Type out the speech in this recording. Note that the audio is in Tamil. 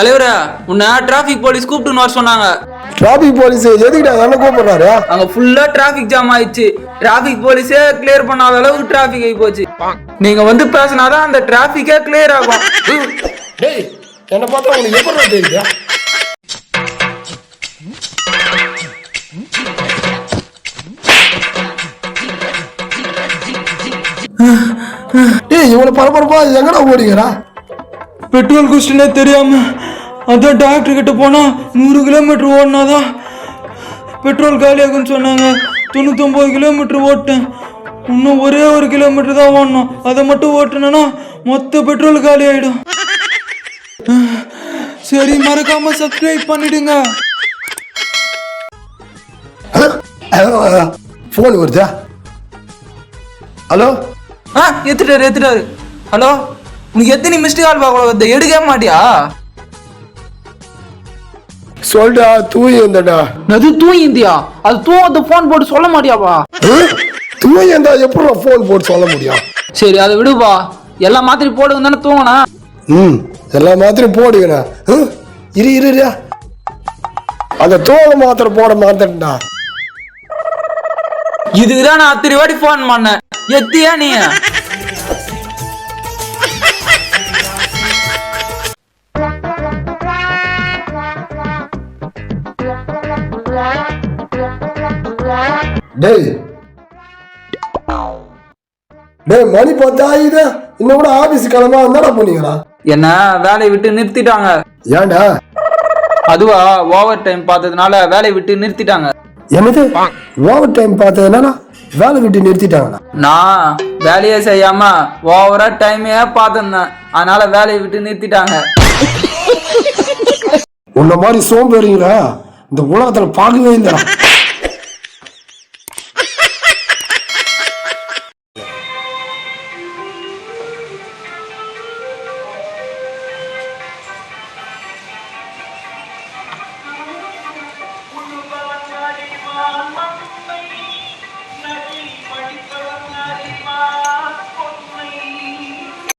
தலைவரா உன்னை டிராபிக் போலீஸ் கூப்பிட்டுன்னு வர சொன்னாங்க. டிராபிக் போலீஸ் எதுக்கிட்ட என்ன கூப்பிடுறாரு? அங்க ஃபுல்லா டிராபிக் ஜாம் ஆயிடுச்சு. டிராபிக் போலீஸே கிளியர் பண்ணாத அளவுக்கு டிராபிக் ஆகி போச்சு. நீங்க வந்து பேசினாதான் அந்த டிராபிக்கே கிளியர் ஆகும். டேய் என்ன பார்த்தா உங்களுக்கு எப்படி தெரியுது? டேய் இவ்வளவு பரபரப்பா எங்கடா ஓடிக்கிறா? பெட்ரோல் குஸ்டினே தெரியாம அதான் டாக்டர் கிட்ட போனா 100 கிலோமீட்டர் ஓடினாதான் பெட்ரோல் காலியாகுன்னு சொன்னாங்க. 99 கிலோமீட்டர் ஓட்டேன். இன்னும் ஒரே 1 கிலோமீட்டர் தான் ஓடணும். அதை மட்டும் ஓட்டுனா மொத்த பெட்ரோல் காலி ஆயிடும். சரி மறக்காம சப்ஸ்கிரைப் பண்ணிடுங்க. போன் வருதா? ஹலோ எடுத்துட்டாரு. ஹலோ உனக்கு எத்தனை மிஸ்டு கால் பார்க்க எடுக்க மாட்டியா? சொல்டா தூய் இருந்தடா. அது தூய் இந்தியா அது தூங்க போன் போட்டு சொல்ல மாட்டியாப்பா? தூய் இருந்தா எப்படி போன் போட்டு சொல்ல முடியும்? சரி அதை விடுப்பா. எல்லா மாத்திரை போடுங்க தானே தூங்கினா? எல்லா மாத்திரையும் போடுங்கண்ணா. இரு அந்த தோலை மாத்திரை போட மாட்டேன்டா. இதுக்குதான் நான் அத்தனை வாட்டி போன் பண்ணேன். எத்தியா நீ? டேய் மணி 10 ஆகுது. இன்னும் கூட ஆபீஸ் கிளம்ப என்னடா பண்ணீங்களா? என்ன வேலையை விட்டு நிறுத்திட்டாங்க. ஏன்டா? அதுவா ஓவர் டைம் பார்த்ததுனால வேலையை விட்டு நிறுத்திட்டாங்க. என்னது ஓவர் டைம் பார்த்ததுனால வேலை விட்டு நிறுத்திட்டாங்களா? நான் வேலையே செய்யாம ஓவரா டைமே பார்த்திருந்தேன். அதனால வேலையை விட்டு நிறுத்திட்டாங்க. உன்ன மாதிரி சோம்பேறிங்களா இந்த உலகத்துல பார்க்கவே இல்லைடா.